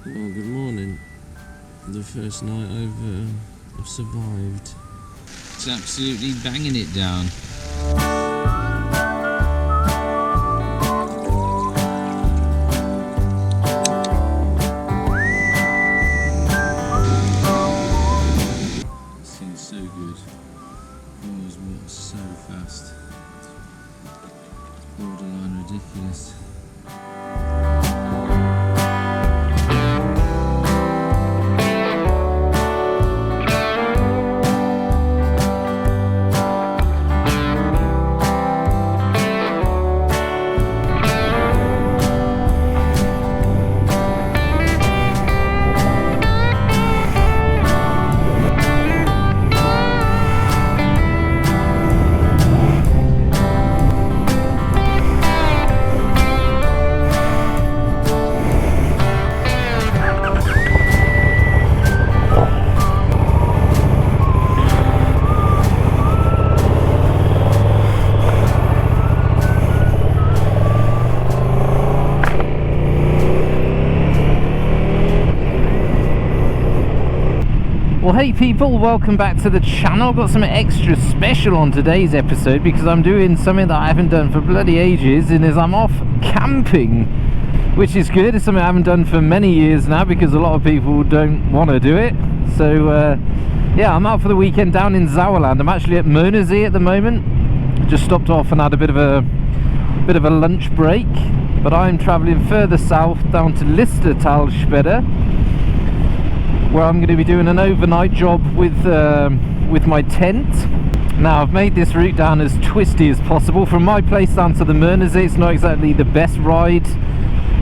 Well, good morning. The first night I've survived. It's absolutely banging it down. Seems so good. Always works so fast. Borderline ridiculous. Well, hey people, welcome back to the channel. I've got something extra special on today's episode because I'm doing something that I haven't done for bloody ages, and is I'm off camping, which is good. It's something I haven't done for many years now because a lot of people don't want to do it. So yeah, I'm out for the weekend down in Sauerland. I'm actually at Biggesee at the moment. Just stopped off and had a bit of a lunch break, but I'm travelling further south down to Listertalsperre, where I'm going to be doing an overnight job with my tent. Now, I've made this route down as twisty as possible. From my place down to the Biggesee, it's not exactly the best ride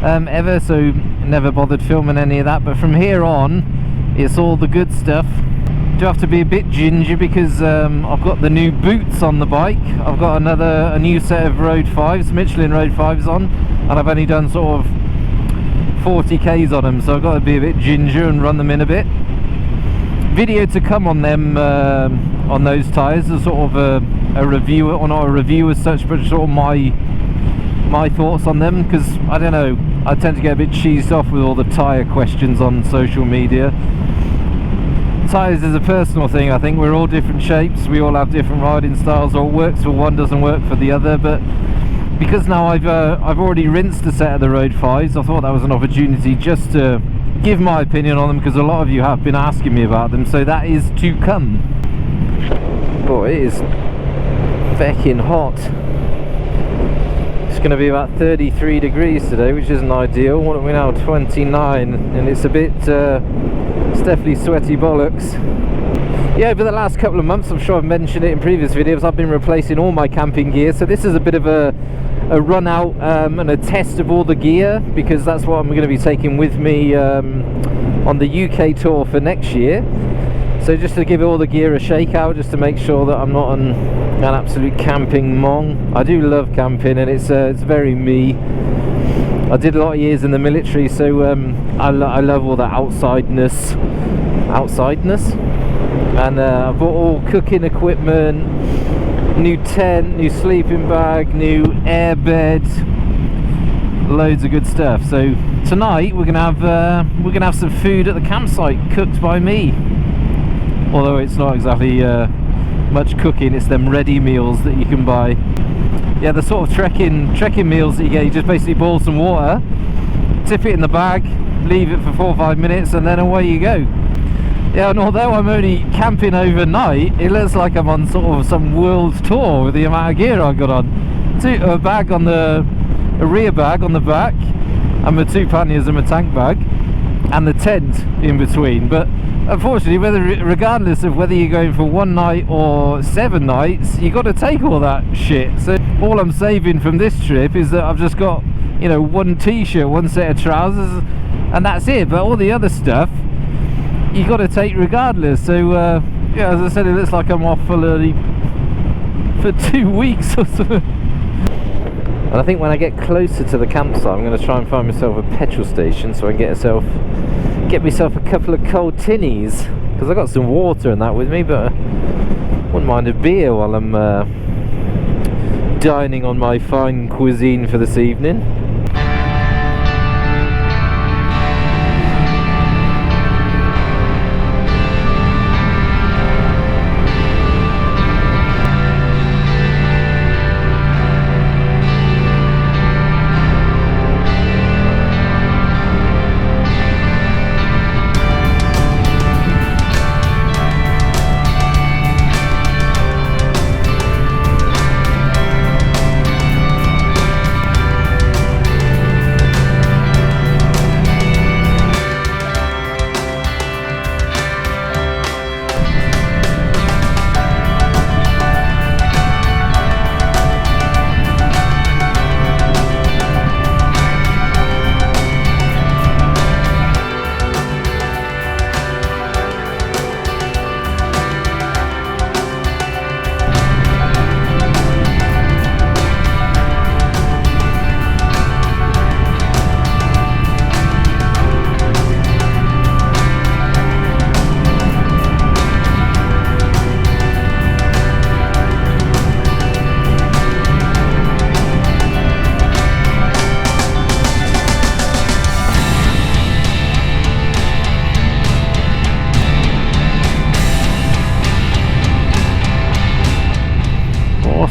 ever, so never bothered filming any of that. But from here on, it's all the good stuff. Do have to be a bit ginger because I've got the new boots on the bike. I've got a new set of Road 5s, Michelin Road 5s on, and I've only done sort of 40 k's on them, so I've got to be a bit ginger and run them in a bit. Video to come on them, on those tyres, as sort of a review, or not a review as such, but sort of my thoughts on them, because I don't know, I tend to get a bit cheesed off with all the tyre questions on social media. Tyres is a personal thing. I think we're all different shapes, we all have different riding styles, or works for one doesn't work for the other, but because now I've already rinsed a set of the Road 5s, I thought that was an opportunity just to give my opinion on them, because a lot of you have been asking me about them, so that is to come. Boy, it is feckin' hot. It's going to be about 33 degrees today, which isn't ideal. What are we now? 29, and it's a bit, it's definitely sweaty bollocks. Yeah, over the last couple of months, I'm sure I've mentioned it in previous videos, I've been replacing all my camping gear, so this is a bit of a run out and a test of all the gear, because that's what I'm going to be taking with me on the UK tour for next year. So just to give all the gear a shake out, just to make sure that I'm not an absolute camping mong. I do love camping, and it's very me. I did a lot of years in the military, so I love all the outsideness. And I bought all cooking equipment, new tent, new sleeping bag, new air bed, loads of good stuff. So tonight we're gonna have some food at the campsite cooked by me. Although it's not exactly much cooking, it's them ready meals that you can buy. Yeah, the sort of trekking meals that you get. You just basically boil some water, tip it in the bag, leave it for 4 or 5 minutes, and then away you go. Yeah, and although I'm only camping overnight, it looks like I'm on sort of some world tour with the amount of gear I've got on. A bag on a rear bag on the back, and my 2 panniers and my tank bag, and the tent in between. But unfortunately, regardless of whether you're going for 1 night or 7 nights, you got to take all that shit. So all I'm saving from this trip is that I've just got, you know, 1 t-shirt, 1 set of trousers, and that's it. But all the other stuff you got to take regardless. So yeah, as I said, it looks like I'm off for 2 weeks or so. And I think when I get closer to the campsite, I'm going to try and find myself a petrol station so I can get myself a couple of cold tinnies, because I got some water and that with me, but I wouldn't mind a beer while I'm dining on my fine cuisine for this evening.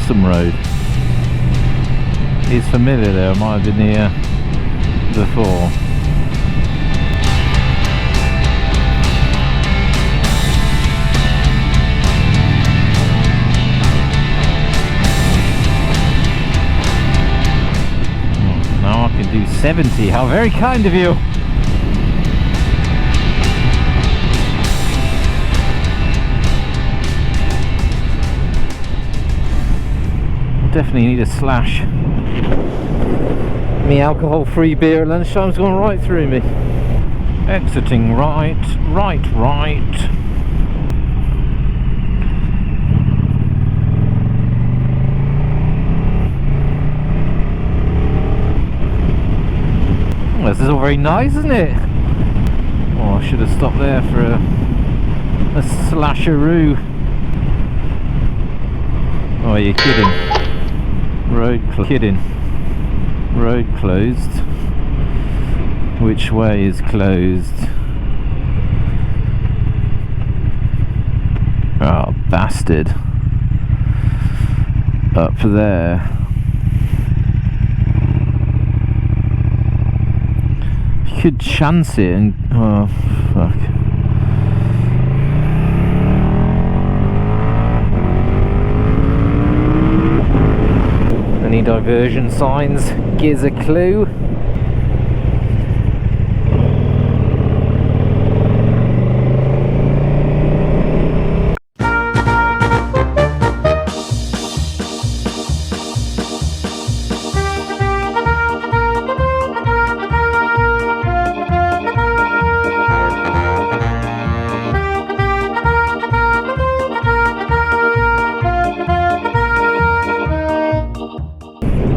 awesome road. It's familiar there, I might have been here before. Now I can do 70, how very kind of you! Definitely need a slash. Me alcohol-free beer at lunchtime's gone right through me. Exiting right. Well, this is all very nice, isn't it? Oh, I should have stopped there for a slasheroo. Oh, you're kidding. Road closed. Which way is closed? Oh, bastard. Up there. You could chance it and... oh, fuck. Any diversion signs gives a clue.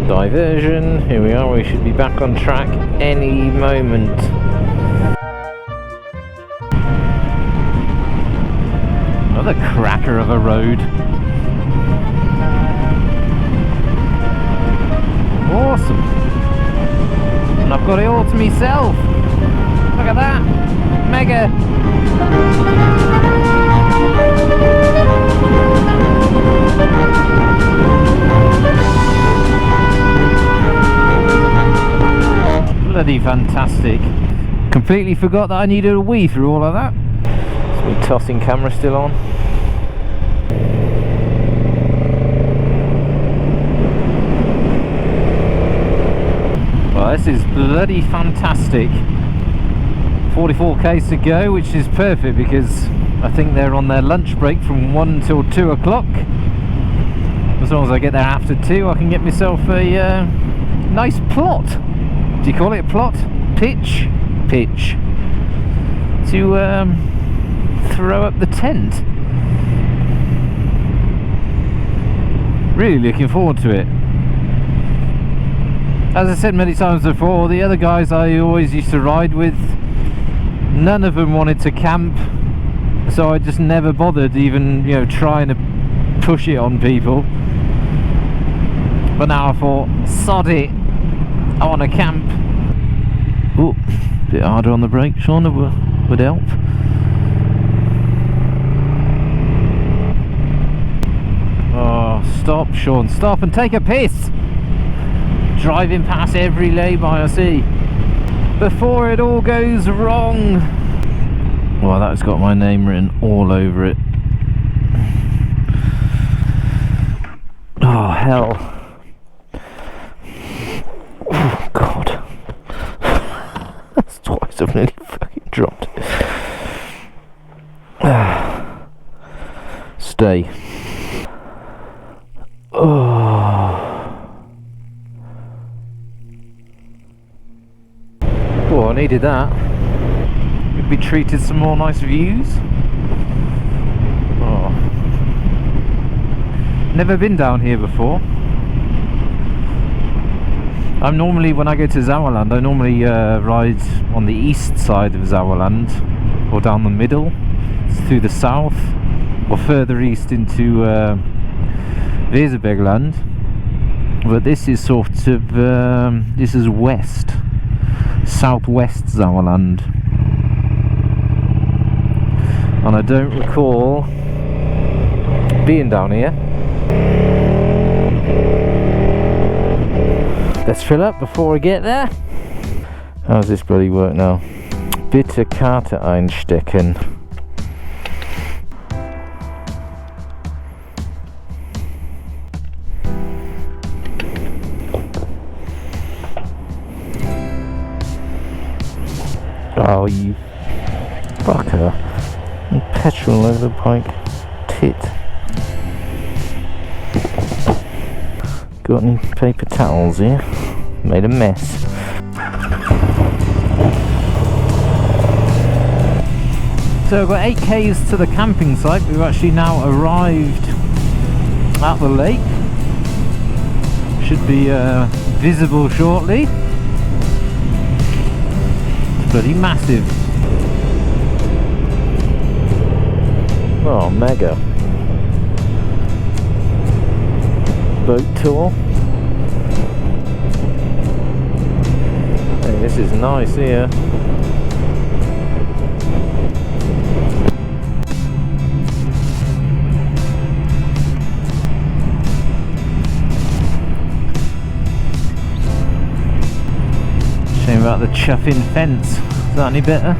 Diversion, here we are, we should be back on track any moment. Another cracker of a road. Awesome. And I've got it all to myself. Look at that. Mega. Bloody fantastic. Completely forgot that I needed a wee through all of that. Is my tossing camera still on? Well, this is bloody fantastic. 44k's to go, which is perfect because I think they're on their lunch break from 1 till 2 o'clock. As long as I get there after 2, I can get myself a nice plot. Do you call it a plot? Pitch to throw up the tent. Really looking forward to it. As I said many times before, the other guys I always used to ride with, none of them wanted to camp, so I just never bothered even, you know, trying to push it on people. But now I thought, sod it, I want to camp. Oh, a bit harder on the brake, Sean, would help. Oh, stop, Sean, stop and take a piss! Driving past every lay-by I see. Before it all goes wrong. Well, that's got my name written all over it. Oh, hell. Oh, God. That's twice I've nearly fucking dropped it. Stay. Oh. Well, I needed that. We'd be treated some more nice views. Oh. Never been down here before. I'm normally, when I go to Sauerland, I normally ride on the east side of Sauerland, or down the middle, through the south, or further east into Weserbergland. But this is sort of, this is west, southwest Sauerland. And I don't recall being down here. Let's fill up before I get there. How's this bloody work now? Bitte Karte einstecken. Oh, you fucker. And petrol over the bike. Tit. Got any paper towels here? Made a mess. So we've got 8 k's to the camping site. We've actually now arrived at the lake. Should be visible shortly. It's bloody massive. Oh, mega. Boat tour. Hey, this is nice here. Shame about the chuffing fence. Is that any better?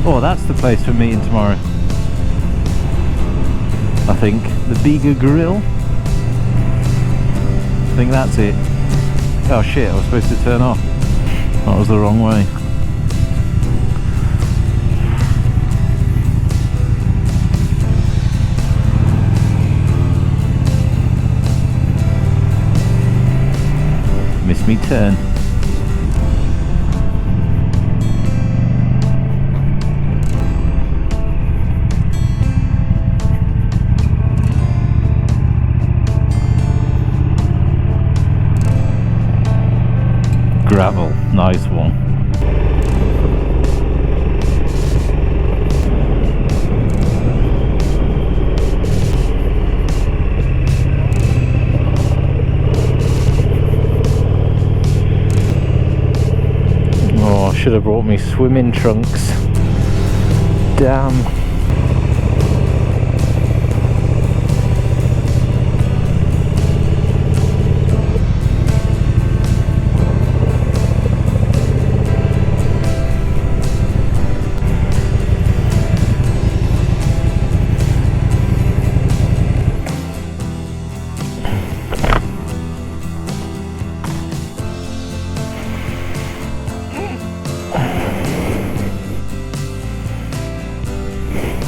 Oh, that's the place for meeting tomorrow. I think. The Biggesee Grill. I think that's it. Oh shit, I was supposed to turn off. That was the wrong way. Missed me turn. Gravel, nice one. Oh, I should have brought me swimming trunks. Damn.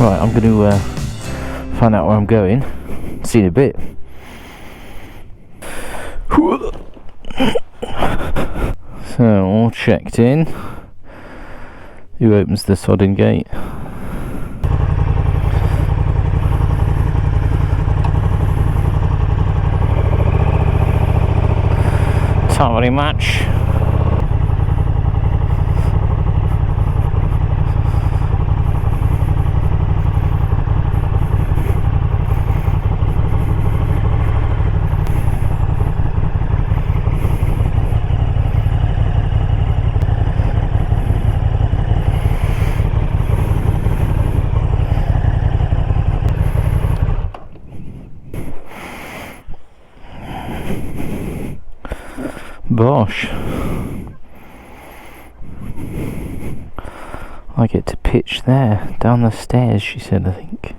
Right, I'm going to find out where I'm going. See you in a bit. So, all checked in. Who opens the sodding gate? Not very much. Bosh. I get to pitch there, down the stairs, she said, I think.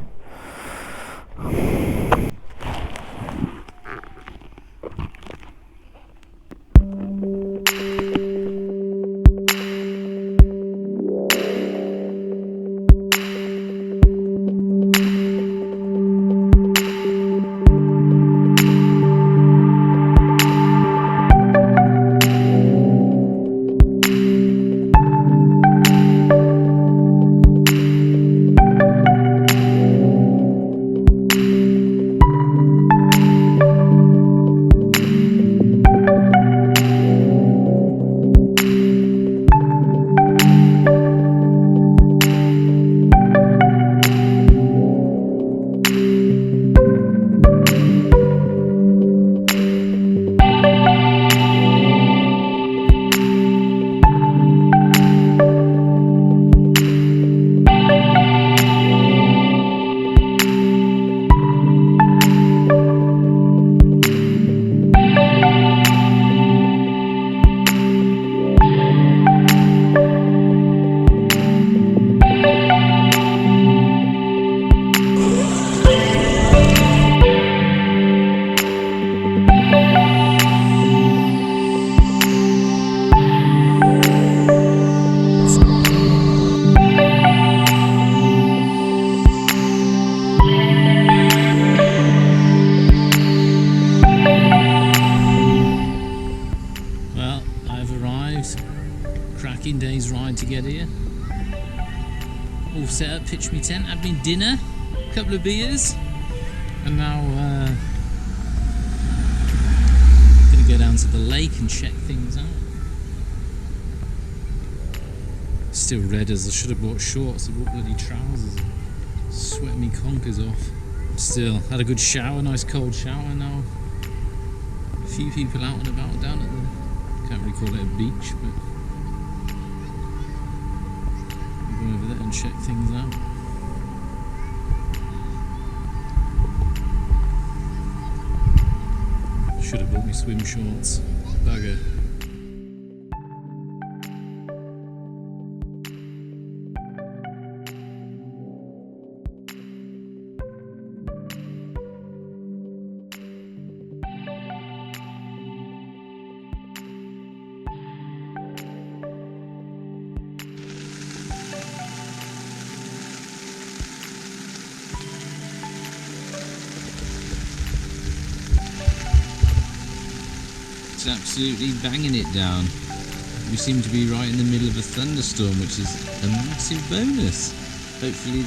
get here. All set up, pitched me tent, had me dinner, a couple of beers, and now gonna go down to the lake and check things out. Still red as I should have bought shorts. I bought bloody trousers. Sweat me conkers off. Still, had a good shower, nice cold shower now. A few people out and about down at the, can't really call it a beach, but I'll go over there and check things out. Should have bought me swim shorts. Bugger. Absolutely banging it down. We seem to be right in the middle of a thunderstorm, which is a massive bonus. Hopefully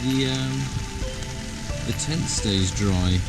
the tent stays dry.